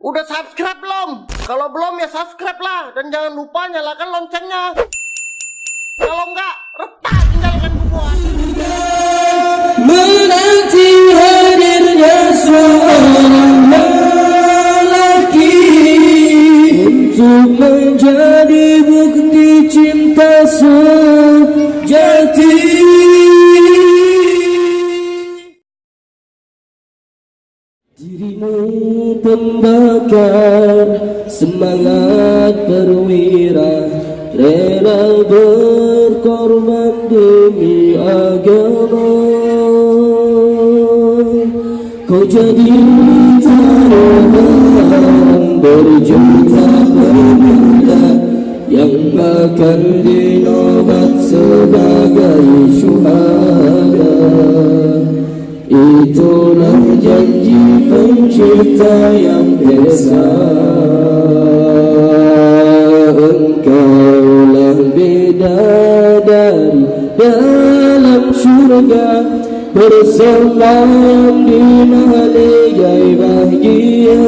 Udah subscribe belum? Kalau belum ya subscribe lah. Dan jangan lupa nyalakan loncengnya. Kalau enggak, retak tinggalkan bubuan. Menanti hadirnya seorang lelaki untuk menjadi bukti cinta sejati. Dirimu pembakar semangat perwira, rela berkorban demi agama. Kau jadi taruhan berjuta pemuda yang akan dinobat sebagai syuhada. Itulah janji pencipta yang esa. Engkaulah bidadari dalam surga, bersemayam di mahligai bahagia.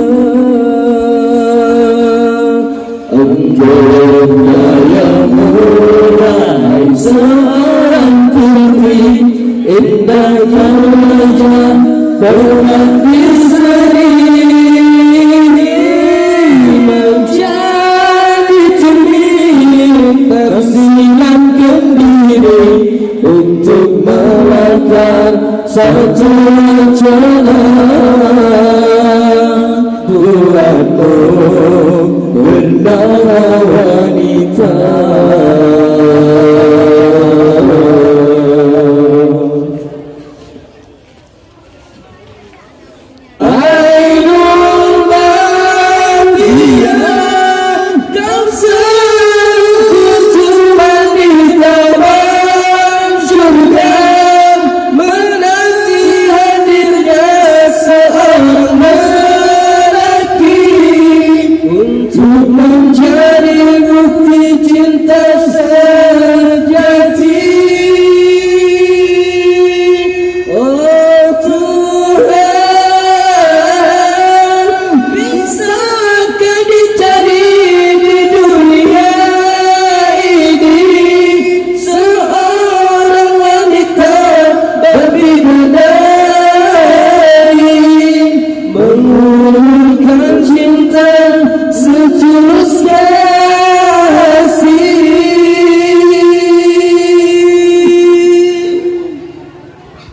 Engkaulah yang mulai seorang putri, indahnya wajah bermandi seri, menjadi cermin tersilam gembira untuk melangkah satu rencana. Buatmu bernama wanita.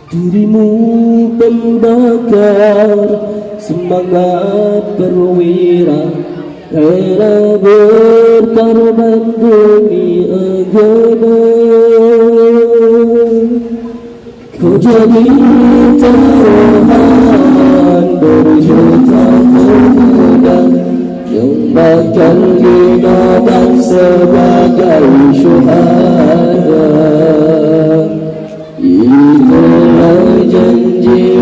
Dirimu pembakar semangat perwira, rela berkorban demi agama. Kau jadi taruhan berjuta pemuda yang bakal dinobat sebagai syuhada. Itulah janji